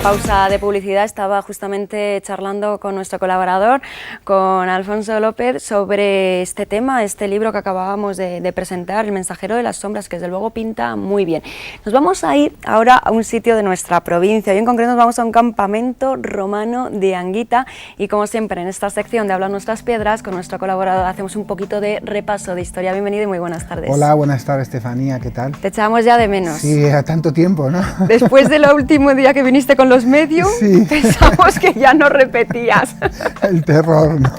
pausa de publicidad estaba justamente charlando con nuestro colaborador, con Alfonso López, sobre este tema, este libro que acabábamos de presentar, El mensajero de las sombras, que desde luego pinta muy bien. Nos vamos a ir ahora a un sitio de nuestra provincia, y en concreto nos vamos a un campamento romano de Anguita, y como siempre en esta sección de Hablan nuestras piedras, con nuestro colaborador hacemos un poquito de repaso de historia. Bienvenido y muy buenas tardes. Hola, buenas tardes, Estefanía, ¿qué tal? Te echábamos ya de menos. Sí, a tanto tiempo, ¿no? Después del último día que viniste con los medios, sí, pensamos que ya no repetías. El terror, ¿no?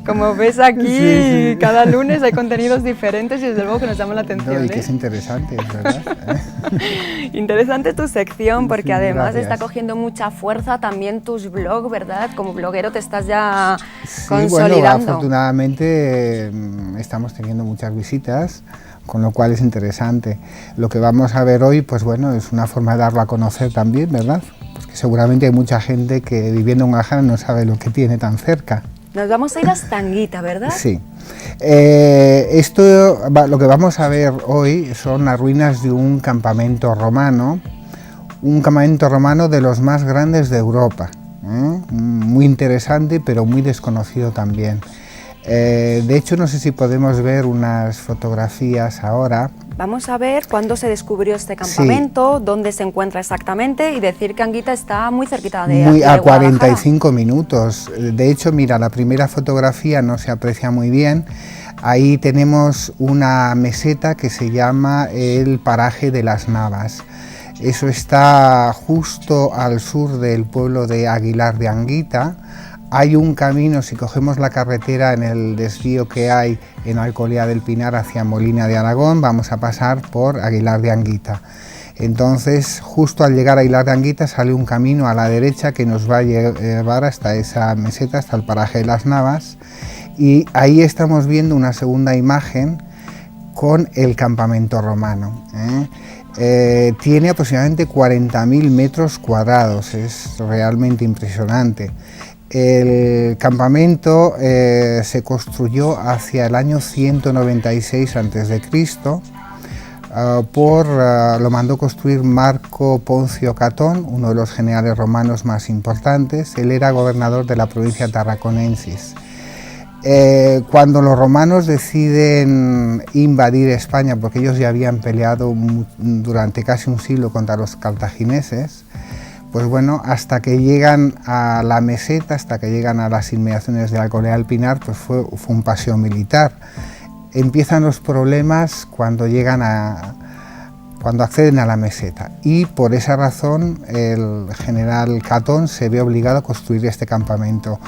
Como ves aquí, sí, sí, cada lunes hay contenidos diferentes y desde luego que nos llama la atención. No, y que es interesante, ¿verdad? Interesante tu sección, porque sí, además gracias. Está cogiendo mucha fuerza también tus blogs, ¿verdad? Como bloguero te estás ya sí, consolidando. Bueno, afortunadamente estamos teniendo muchas visitas, con lo cual es interesante. Lo que vamos a ver hoy, pues bueno, es una forma de darlo a conocer también, ¿verdad? Porque seguramente hay mucha gente que viviendo en Guadalajara no sabe lo que tiene tan cerca. Nos vamos a ir hasta Anguita, ¿verdad? Sí. Lo que vamos a ver hoy son las ruinas de un campamento romano de los más grandes de Europa. Muy interesante, pero muy desconocido también. De hecho, no sé si podemos ver unas fotografías ahora. Vamos a ver cuándo se descubrió este campamento, sí, dónde se encuentra exactamente, y decir que Anguita está muy cerquita de a 45 minutos. De hecho, mira, la primera fotografía no se aprecia muy bien. Ahí tenemos una meseta que se llama el Paraje de las Navas. Eso está justo al sur del pueblo de Aguilar de Anguita. Hay un camino, si cogemos la carretera en el desvío que hay en Alcolea del Pinar hacia Molina de Aragón, vamos a pasar por Aguilar de Anguita. Entonces, justo al llegar a Aguilar de Anguita sale un camino a la derecha que nos va a llevar hasta esa meseta, hasta el Paraje de las Navas, y ahí estamos viendo una segunda imagen con el campamento romano. Tiene aproximadamente 40.000 metros cuadrados, es realmente impresionante. El campamento se construyó hacia el año 196 a.C. Lo mandó construir Marco Poncio Catón, uno de los generales romanos más importantes. Él era gobernador de la provincia tarraconensis. Cuando los romanos deciden invadir España, porque ellos ya habían peleado durante casi un siglo contra los cartagineses, pues bueno, hasta que llegan a la meseta, hasta que llegan a las inmediaciones de Alcolea del Pinar, pues fue un paseo militar. Empiezan los problemas cuando acceden a la meseta, y por esa razón el general Catón se ve obligado a construir este campamento.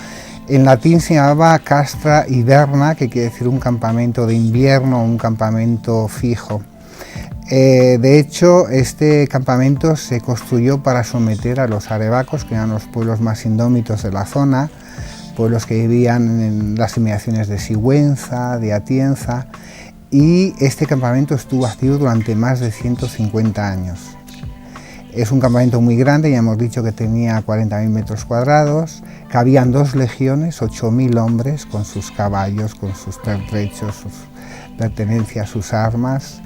En latín se llamaba castra hiberna, que quiere decir un campamento de invierno, un campamento fijo. De hecho, este campamento se construyó para someter a los arebacos, que eran los pueblos más indómitos de la zona, pueblos que vivían en las inmediaciones de Sigüenza, de Atienza, y este campamento estuvo activo durante más de 150 años. Es un campamento muy grande, ya hemos dicho que tenía 40.000 metros cuadrados, cabían 2 legiones, 8.000 hombres, con sus caballos, con sus pertrechos, sus pertenencias, sus armas.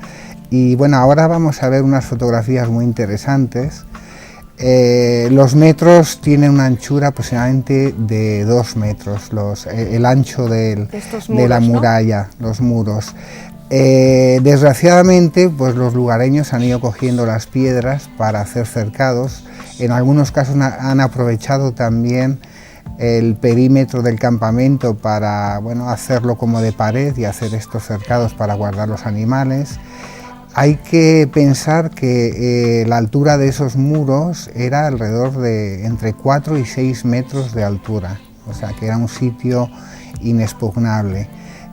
Y bueno, ahora vamos a ver unas fotografías muy interesantes. Los metros tienen una anchura aproximadamente de 2 metros, el ancho de la muralla, ¿no? Los muros. Desgraciadamente, pues los lugareños han ido cogiendo las piedras para hacer cercados. En algunos casos han aprovechado también el perímetro del campamento para, bueno, hacerlo como de pared y hacer estos cercados para guardar los animales. Hay que pensar que la altura de esos muros era alrededor de entre 4 y 6 metros de altura, o sea que era un sitio inexpugnable.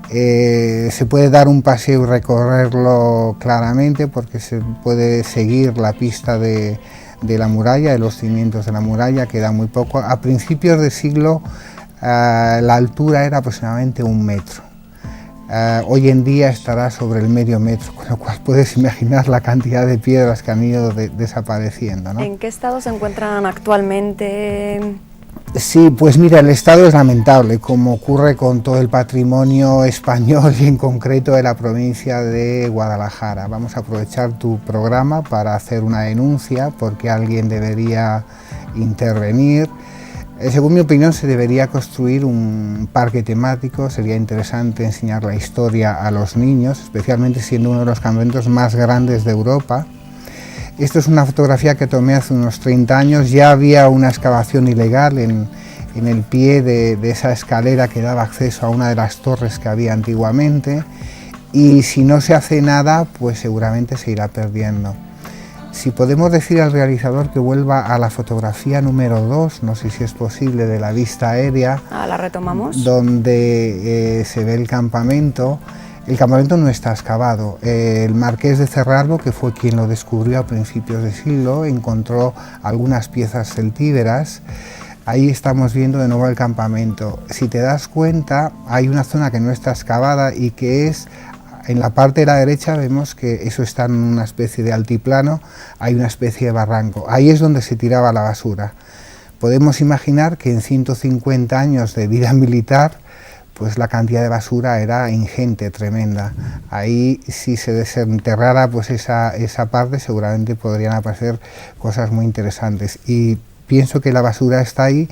Se puede dar un paseo y recorrerlo claramente, porque se puede seguir la pista de la muralla, de los cimientos de la muralla, queda muy poco. A principios de siglo la altura era aproximadamente 1 metro. Hoy en día estará sobre el medio metro, con lo cual puedes imaginar la cantidad de piedras que han ido desapareciendo, ¿no? ¿En qué estado se encuentran actualmente Sí, pues mira, el estado es lamentable, como ocurre con todo el patrimonio español y en concreto de la provincia de Guadalajara. Vamos a aprovechar tu programa para hacer una denuncia porque alguien debería intervenir. Según mi opinión, se debería construir un parque temático. Sería interesante enseñar la historia a los niños, especialmente siendo uno de los campamentos más grandes de Europa. Esto es una fotografía que tomé hace unos 30 años. Ya había una excavación ilegal en el pie de esa escalera que daba acceso a una de las torres que había antiguamente, y si no se hace nada, pues seguramente se irá perdiendo. Si podemos decir al realizador que vuelva a la fotografía número 2, no sé si es posible, de la vista aérea. La retomamos. Donde se ve el campamento. El campamento no está excavado. El marqués de Cerralbo, que fue quien lo descubrió a principios de siglo, encontró algunas piezas celtíberas. Ahí estamos viendo de nuevo el campamento. Si te das cuenta, hay una zona que no está excavada y que es, en la parte de la derecha vemos que eso está en una especie de altiplano, hay una especie de barranco. Ahí es donde se tiraba la basura. Podemos imaginar que en 150 años de vida militar, pues la cantidad de basura era ingente, tremenda. Ahí, si se desenterrara pues esa parte, seguramente podrían aparecer cosas muy interesantes. Y pienso que la basura está ahí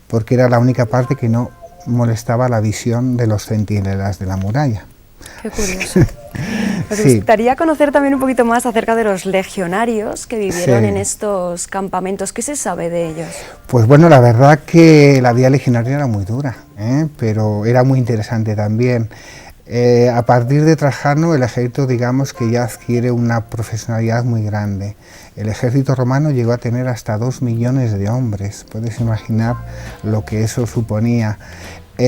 porque era la única parte que no molestaba la visión de los centinelas de la muralla. Qué curioso. Nos gustaría conocer también un poquito más acerca de los legionarios que vivieron en estos campamentos. ¿Qué se sabe de ellos? Pues bueno, la verdad que la vida legionaria era muy dura, pero era muy interesante también. A partir de Trajano, el ejército, digamos que ya adquiere una profesionalidad muy grande. El ejército romano llegó a tener hasta 2 millones de hombres. Puedes imaginar lo que eso suponía. La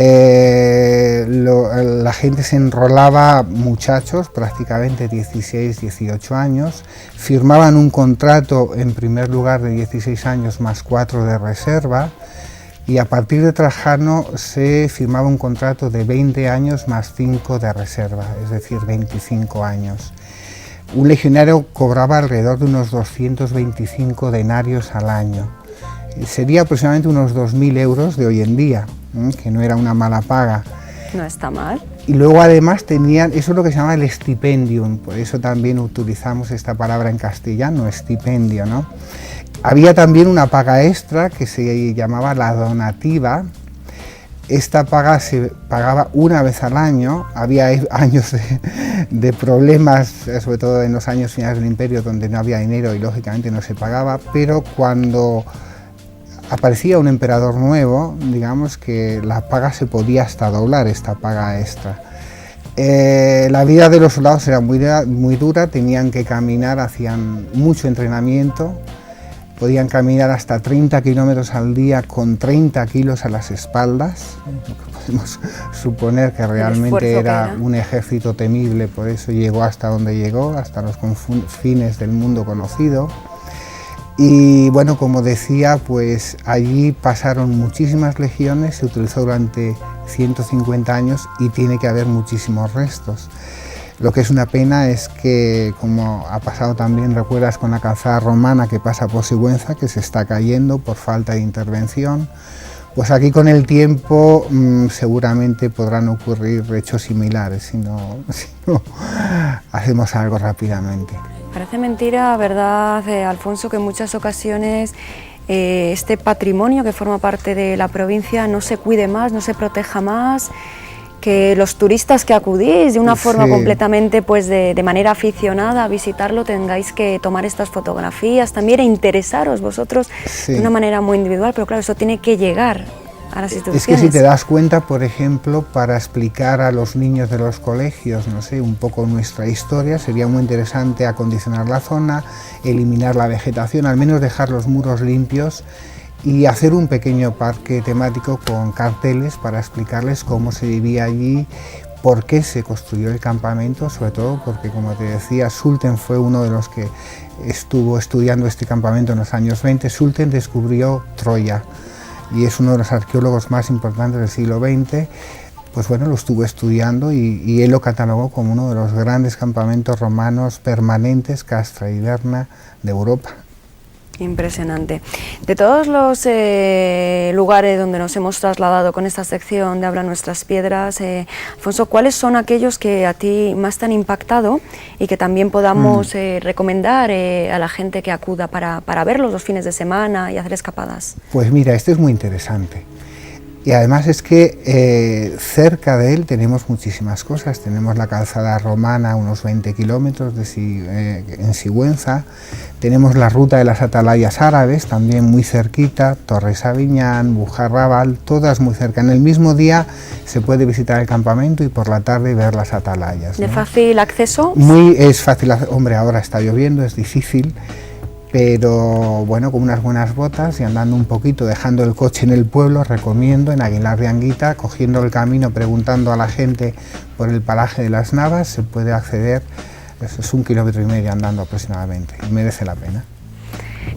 gente se enrolaba, muchachos, prácticamente 16, 18 años, firmaban un contrato en primer lugar de 16 años más 4 de reserva, y a partir de Trajano se firmaba un contrato de 20 años más 5 de reserva, es decir, 25 años. Un legionario cobraba alrededor de unos 225 denarios al año. Sería aproximadamente unos 2.000 euros de hoy en día, que no era una mala paga. No está mal. Y luego además tenían, eso es lo que se llama el stipendium, por eso también utilizamos esta palabra en castellano, estipendio, ¿no? Había también una paga extra que se llamaba la donativa. Esta paga se pagaba una vez al año. Había años de problemas, sobre todo en los años finales del Imperio, donde no había dinero y lógicamente no se pagaba, pero cuando aparecía un emperador nuevo, digamos que la paga se podía hasta doblar, esta paga extra. La vida de los soldados era muy dura, tenían que caminar, hacían mucho entrenamiento, podían caminar hasta 30 kilómetros al día con 30 kilos a las espaldas, lo que podemos suponer que realmente era un ejército temible, por eso llegó hasta donde llegó, hasta los confines del mundo conocido. Y bueno, como decía, pues allí pasaron muchísimas legiones, se utilizó durante 150 años y tiene que haber muchísimos restos. Lo que es una pena es que, como ha pasado también, recuerdas, con la calzada romana que pasa por Sigüenza, que se está cayendo por falta de intervención, pues aquí con el tiempo seguramente podrán ocurrir hechos similares si no hacemos algo rápidamente. Parece mentira, ¿verdad, Alfonso, que en muchas ocasiones este patrimonio que forma parte de la provincia no se cuide más, no se proteja más, que los turistas que acudís de una forma completamente, pues de manera aficionada a visitarlo, tengáis que tomar estas fotografías también e interesaros vosotros de una manera muy individual, pero claro, eso tiene que llegar a las instituciones. Es que si te das cuenta, por ejemplo, para explicar a los niños de los colegios, no sé, un poco nuestra historia, sería muy interesante acondicionar la zona, eliminar la vegetación, al menos dejar los muros limpios y hacer un pequeño parque temático con carteles para explicarles cómo se vivía allí, por qué se construyó el campamento, sobre todo porque, como te decía, Sulten fue uno de los que estuvo estudiando este campamento en los años 20. Sulten descubrió Troya y es uno de los arqueólogos más importantes del siglo XX. Pues bueno, lo estuvo estudiando y él lo catalogó como uno de los grandes campamentos romanos permanentes, Castra y Derna, de Europa. Impresionante. De todos los lugares donde nos hemos trasladado con esta sección de Habla Nuestras Piedras, Alfonso, ¿cuáles son aquellos que a ti más te han impactado y que también podamos recomendar a la gente que acuda para verlos los fines de semana y hacer escapadas? Pues mira, este es muy interesante. Y además es que cerca de él tenemos muchísimas cosas. Tenemos la calzada romana, unos 20 kilómetros en Sigüenza. Tenemos la ruta de las atalayas árabes, también muy cerquita, Torres Aviñán, Bujarrabal, todas muy cerca. En el mismo día se puede visitar el campamento y por la tarde ver las atalayas, ¿no? ¿De fácil acceso? Es fácil, hombre, ahora está lloviendo, es difícil. Pero bueno, con unas buenas botas y andando un poquito, dejando el coche en el pueblo, recomiendo en Aguilar de Anguita, cogiendo el camino, preguntando a la gente por el paraje de las Navas, se puede acceder, eso es 1,5 kilómetros andando aproximadamente, y merece la pena.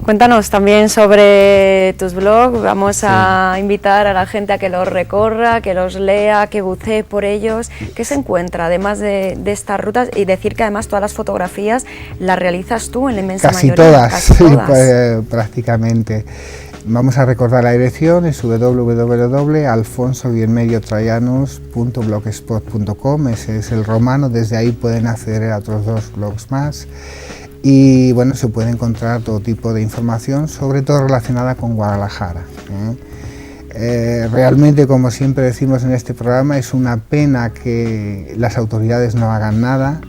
Cuéntanos también sobre tus blogs, vamos a invitar a la gente a que los recorra, que los lea, que bucee por ellos. ¿Qué se encuentra además de estas rutas? Y decir que además todas las fotografías las realizas tú en la inmensa mayoría. Casi todas, pues, prácticamente. Vamos a recordar la dirección, es www.alfonso-troyanos.blogspot.com, ese es el romano, desde ahí pueden acceder a otros 2 blogs más. Y bueno, se puede encontrar todo tipo de información, sobre todo relacionada con Guadalajara. Realmente, como siempre decimos en este programa, es una pena que las autoridades no hagan nada.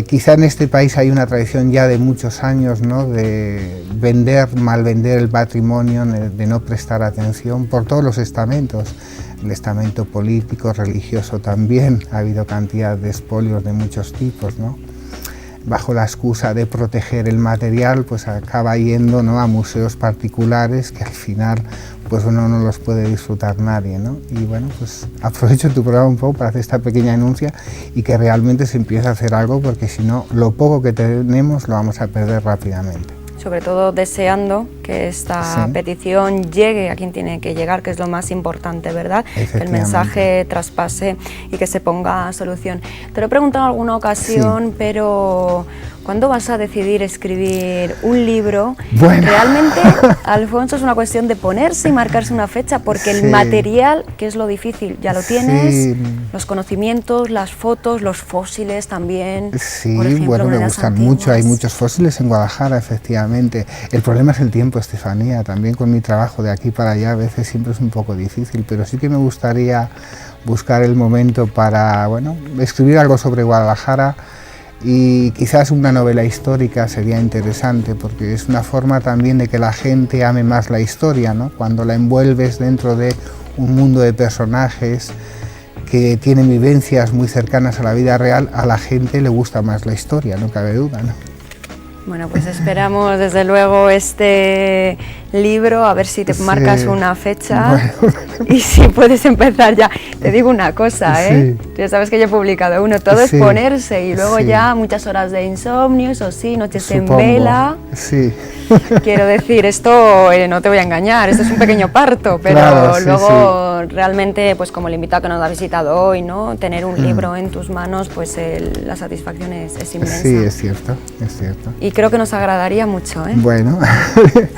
Quizá en este país hay una tradición ya de muchos años, ¿no?, de malvender el patrimonio, de no prestar atención por todos los estamentos. El estamento político, religioso también, ha habido cantidad de expolios de muchos tipos, ¿no? Bajo la excusa de proteger el material, pues acaba yendo, ¿no?, a museos particulares que al final pues uno no los puede disfrutar nadie, ¿no? Y bueno, pues aprovecho tu programa un poco para hacer esta pequeña denuncia y que realmente se empiece a hacer algo, porque si no, lo poco que tenemos lo vamos a perder rápidamente. Sobre todo deseando que esta petición llegue a quien tiene que llegar, que es lo más importante, ¿verdad? Que el mensaje traspase y que se ponga solución. Te lo he preguntado en alguna ocasión, pero ¿cuándo vas a decidir escribir un libro? Bueno. Realmente, Alfonso, es una cuestión de ponerse y marcarse una fecha, porque el material, que es lo difícil, ya lo tienes, los conocimientos, las fotos, los fósiles también. Sí, por ejemplo, bueno, me gustan mucho, hay muchos fósiles en Guadalajara, efectivamente. El problema es el tiempo, Estefanía, también con mi trabajo de aquí para allá a veces siempre es un poco difícil, pero sí que me gustaría buscar el momento para, bueno, escribir algo sobre Guadalajara. Y quizás una novela histórica sería interesante, porque es una forma también de que la gente ame más la historia, ¿no? Cuando la envuelves dentro de un mundo de personajes que tienen vivencias muy cercanas a la vida real, a la gente le gusta más la historia, no cabe duda, ¿no? Bueno, pues esperamos desde luego este libro, a ver si te marcas una fecha y si puedes empezar ya. Te digo una cosa, ya sabes que yo he publicado uno, todo es ponerse y luego ya muchas horas de insomnio, eso sí, noches en vela. Quiero decir, esto no te voy a engañar, esto es un pequeño parto, pero luego realmente, pues como el invitado que nos ha visitado hoy, ¿no?, tener un libro en tus manos, pues la satisfacción es inmensa. Sí, es cierto, es cierto. Y creo que nos agradaría mucho, Bueno,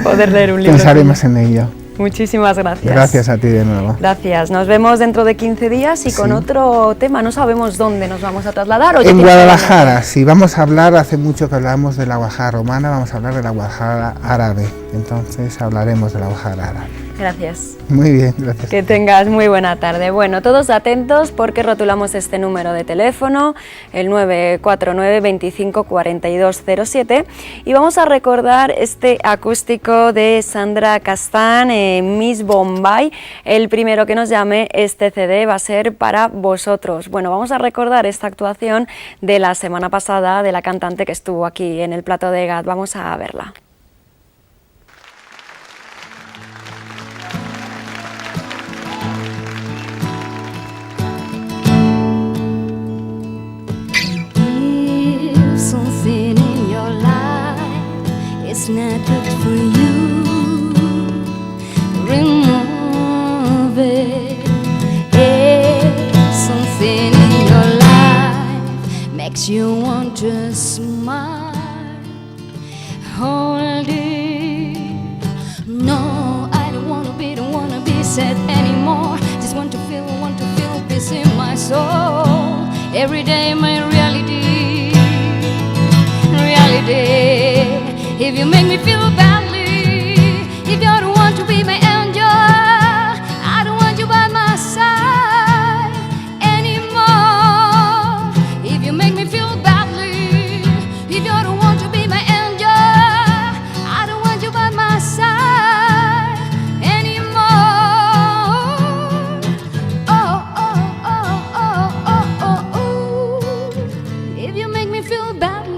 poder leer un libro. Pensaremos en ello. Muchísimas gracias. Gracias a ti de nuevo. Gracias. Nos vemos dentro de 15 días y con otro tema. No sabemos dónde nos vamos a trasladar. En Guadalajara, sí, vamos a hablar, hace mucho que hablamos de la Guadalajara romana, vamos a hablar de la Guadalajara árabe. Entonces hablaremos de la Guadalajara árabe. Gracias. Muy bien, gracias. Que tengas muy buena tarde. Bueno, todos atentos porque rotulamos este número de teléfono, el 949 25 42 07, y vamos a recordar este acústico de Sandra Castán, Miss Bombay. El primero que nos llame, este CD va a ser para vosotros. Bueno, vamos a recordar esta actuación de la semana pasada de la cantante que estuvo aquí en el Plato de Gat. Vamos a verla. It's not good for you. Remove it. If something in your life makes you want to smile, hold it. day my reality, reality. If you make me feel badly, if you don't want to be my angel, I don't want you by my side anymore. If you make me feel badly, if you don't want to be my angel, I don't want you by my side anymore. Oh, oh, oh, oh, oh, oh, oh. If you make me feel badly.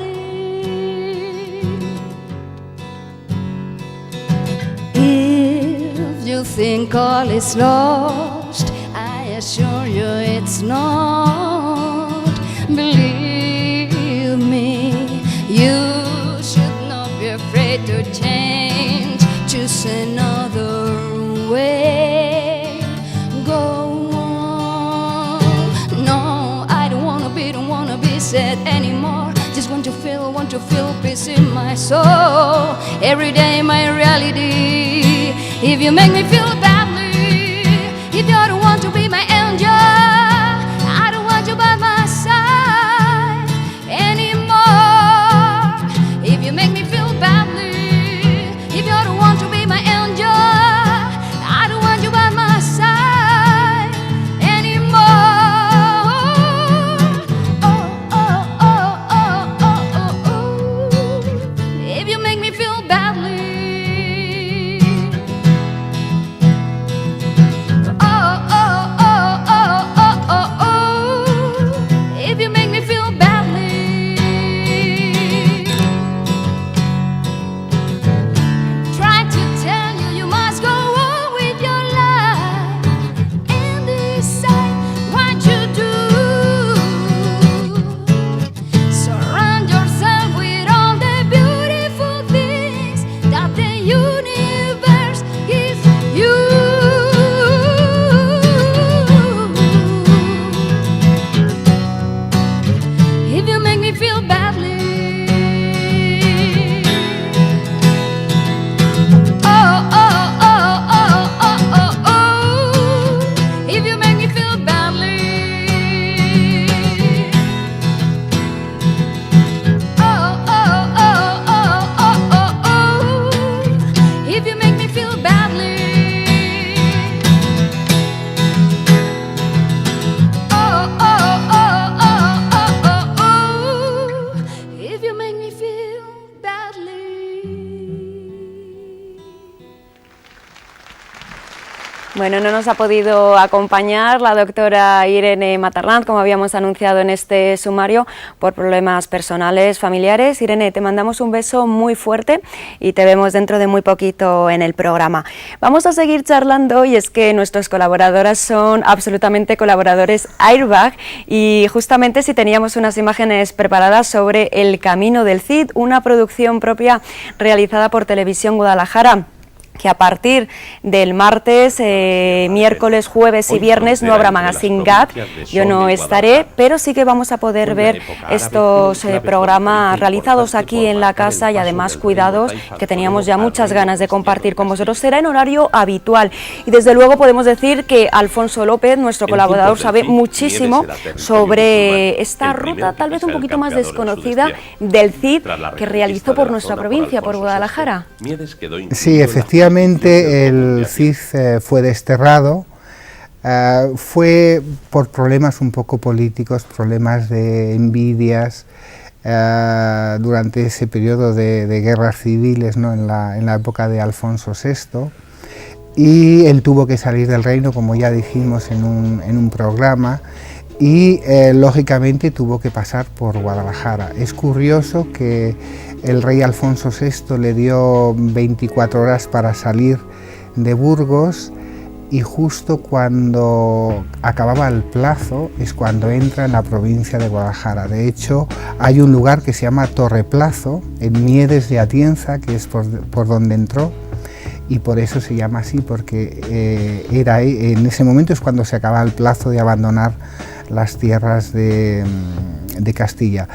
If you think all is lost, I assure you it's not. Believe me, you should not be afraid to change. Choose another way. Go on. No, I don't wanna be sad anymore. Just want to feel peace in my soul. Every day my reality. If you make me feel badly, if you don't want to be my angel, I don't want you by my side anymore. If you make me feel badly, if you don't want to be my angel, I don't want you by my side anymore. Oh, oh, oh, oh, oh, oh, oh. If you make me feel badly. Oh, oh, oh, oh, oh, oh, oh. If you make me feel badly. Try to tell you you must go on with your life and decide what you do. Surround yourself with all the beautiful things that the universe gives you. If you make me feel badly. Oh, oh, oh, oh, oh, oh, oh. If you make me feel badly. Oh, oh, oh, oh, oh, oh, oh. If you make me feel badly. Oh, oh, oh, oh, oh, oh, oh. If you make me feel badly. Bueno, no nos ha podido acompañar la doctora Irene Matarranz, como habíamos anunciado en este sumario, por problemas personales, familiares. Irene, te mandamos un beso muy fuerte y te vemos dentro de muy poquito en el programa. Vamos a seguir charlando y es que nuestras colaboradoras son absolutamente colaboradores Airbag y justamente si teníamos unas imágenes preparadas sobre El Camino del Cid, una producción propia realizada por Televisión Guadalajara, que a partir del martes, miércoles, jueves y viernes no habrá Magazine GAT, yo no estaré, pero sí que vamos a poder ver estos programas realizados aquí en la casa y además cuidados que teníamos ya muchas ganas de compartir con vosotros. Será en horario habitual y desde luego podemos decir que Alfonso López, nuestro colaborador, sabe muchísimo sobre esta ruta tal vez un poquito más desconocida del Cid que realizó por nuestra provincia, por Guadalajara. Sí, efectivamente el Cid fue desterrado, fue por problemas un poco políticos, problemas de envidias, durante ese periodo de guerras civiles, ¿no? en la época de Alfonso VI, y él tuvo que salir del reino, como ya dijimos en un programa, y lógicamente tuvo que pasar por Guadalajara. Es curioso que el rey Alfonso VI le dio 24 horas para salir de Burgos y justo cuando acababa el plazo es cuando entra en la provincia de Guadalajara. De hecho, hay un lugar que se llama Torreplazo, en Miedes de Atienza, que es por donde entró, y por eso se llama así, porque en ese momento es cuando se acaba el plazo de abandonar las tierras de Castilla.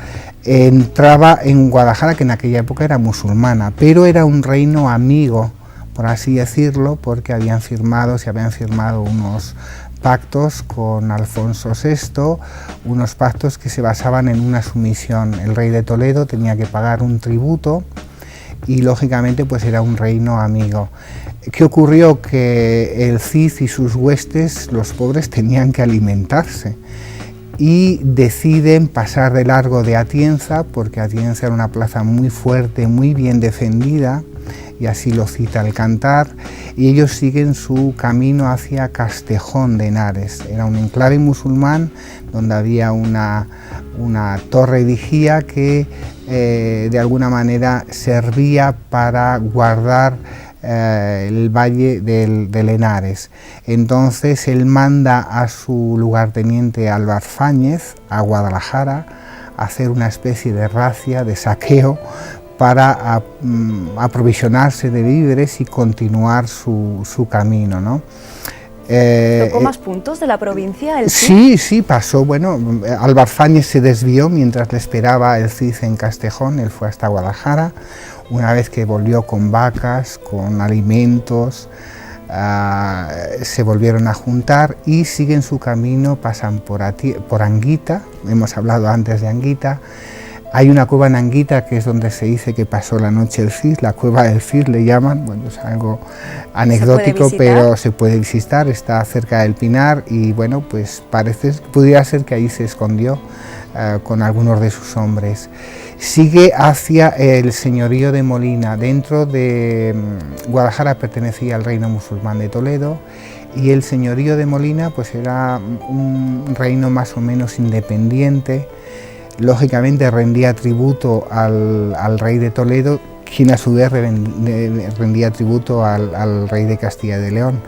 Entraba en Guadalajara, que en aquella época era musulmana, pero era un reino amigo, por así decirlo, porque se habían firmado unos pactos con Alfonso VI, unos pactos que se basaban en una sumisión. El rey de Toledo tenía que pagar un tributo y lógicamente pues era un reino amigo. ¿Qué ocurrió? Que el Cid y sus huestes, los pobres, tenían que alimentarse y deciden pasar de largo de Atienza, porque Atienza era una plaza muy fuerte, muy bien defendida, y así lo cita el Cantar, y ellos siguen su camino hacia Castejón de Henares. Era un enclave musulmán donde había una torre vigía que de alguna manera servía para guardar el valle del Henares. Entonces él manda a su lugarteniente Álvar Fáñez a Guadalajara a hacer una especie de racia, de saqueo, para aprovisionarse de víveres y continuar su camino, ¿no? ¿Tocó más puntos de la provincia el Cid? Sí, sí, pasó. Bueno, Álvar Fáñez se desvió mientras le esperaba el Cid en Castejón. Él fue hasta Guadalajara. Una vez que volvió con vacas, con alimentos, se volvieron a juntar y siguen su camino, pasan por Anguita. Hemos hablado antes de Anguita. Hay una cueva en Anguita que es donde se dice que pasó la noche el Cid, la cueva del Cid le llaman. Bueno, es algo anecdótico, pero se puede visitar, está cerca del Pinar y bueno, pues pudiera ser que ahí se escondió con algunos de sus hombres. Sigue hacia el señorío de Molina. Dentro de Guadalajara pertenecía al reino musulmán de Toledo y el señorío de Molina pues era un reino más o menos independiente. Lógicamente rendía tributo al rey de Toledo, quien a su vez rendía tributo al rey de Castilla y de León.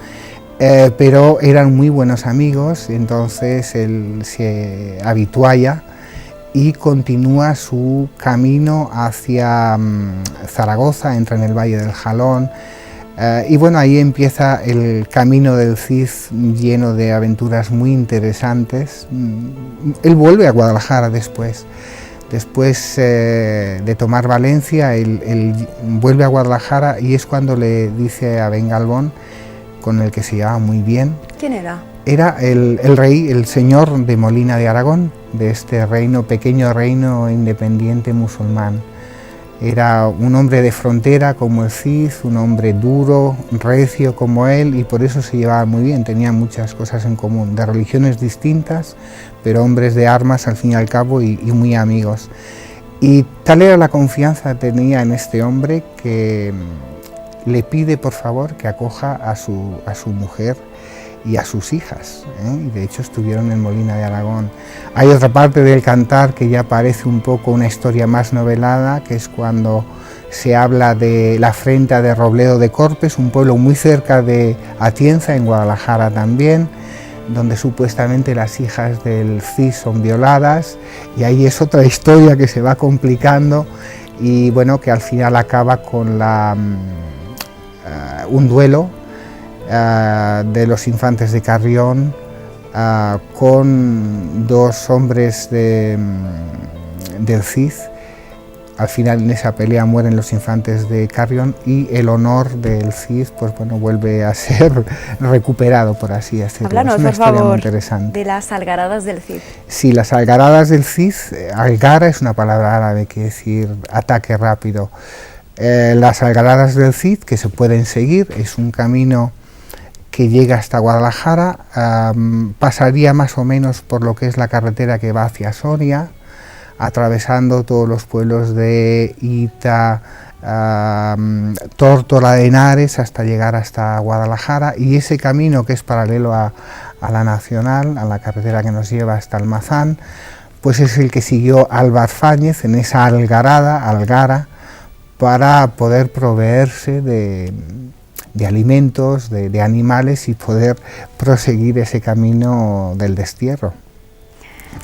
Pero eran muy buenos amigos, entonces él se habitualla y continúa su camino hacia Zaragoza, entra en el Valle del Jalón, y bueno, ahí empieza el camino del Cid lleno de aventuras muy interesantes. Él vuelve a Guadalajara después de tomar Valencia, él vuelve a Guadalajara y es cuando le dice a Bengalbón, con el que se llevaba muy bien. ¿Quién era? Era el rey, el señor de Molina de Aragón, de este reino, pequeño reino independiente musulmán. Era un hombre de frontera como el Cid, un hombre duro, recio como él, y por eso se llevaba muy bien, tenían muchas cosas en común, de religiones distintas, pero hombres de armas al fin y al cabo y muy amigos. Y tal era la confianza que tenía en este hombre que le pide por favor que acoja a su mujer y a sus hijas, y de hecho estuvieron en Molina de Aragón. Hay otra parte del Cantar que ya parece un poco una historia más novelada, que es cuando se habla de la afrenta de Robledo de Corpes, un pueblo muy cerca de Atienza, en Guadalajara también, donde supuestamente las hijas del Cid son violadas, y ahí es otra historia que se va complicando y bueno, que al final acaba con un duelo de los infantes de Carrión con dos hombres del Cid. Al final en esa pelea mueren los infantes de Carrión y el honor del Cid pues bueno, vuelve a ser recuperado, por así decirlo. Háblanos, es una por historia favor, muy interesante. de las algaradas del Cid. Sí, las algaradas del Cid, algara es una palabra árabe que quiere decir ataque rápido. Las algaradas del Cid, que se pueden seguir, es un camino que llega hasta Guadalajara, pasaría más o menos por lo que es la carretera que va hacia Soria, atravesando todos los pueblos de Ita, Tórtola de Henares, hasta llegar hasta Guadalajara, y ese camino que es paralelo a la nacional, a la carretera que nos lleva hasta Almazán, pues es el que siguió Álvar Fáñez en esa algara, para poder proveerse de alimentos, de animales y poder proseguir ese camino del destierro.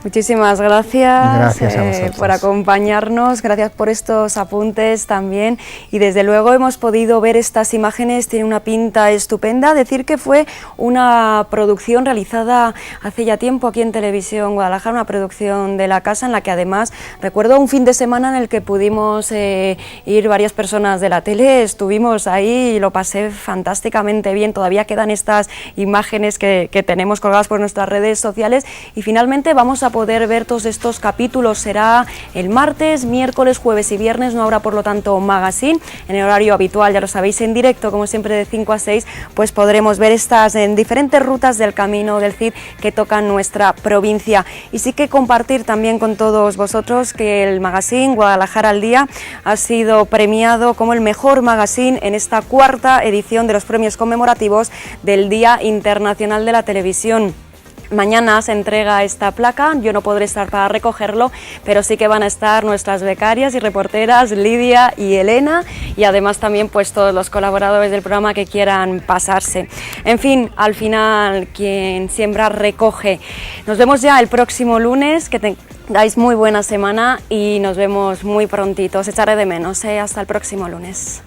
Muchísimas gracias, Gracias a vosotros. por acompañarnos, gracias por estos apuntes también, y desde luego hemos podido ver estas imágenes, tiene una pinta estupenda. Decir que fue una producción realizada hace ya tiempo aquí en Televisión Guadalajara, una producción de la casa en la que además recuerdo un fin de semana en el que pudimos ir varias personas de la tele, estuvimos ahí y lo pasé fantásticamente bien. Todavía quedan estas imágenes que tenemos colgadas por nuestras redes sociales, y finalmente vamos a poder ver todos estos capítulos. Será el martes, miércoles, jueves y viernes, no habrá por lo tanto magazine en el horario habitual, ya lo sabéis, en directo como siempre de 5 a 6, pues podremos ver estas en diferentes rutas del Camino del Cid que tocan nuestra provincia. Y sí que compartir también con todos vosotros que el magazine Guadalajara al Día ha sido premiado como el mejor magazine en esta 4ª edición de los premios conmemorativos del Día Internacional de la Televisión. Mañana se entrega esta placa, yo no podré estar para recogerlo, pero sí que van a estar nuestras becarias y reporteras Lidia y Elena, y además también pues todos los colaboradores del programa que quieran pasarse. En fin, al final quien siembra recoge. Nos vemos ya el próximo lunes, que tengáis muy buena semana y nos vemos muy prontito. Os echaré de menos, hasta el próximo lunes.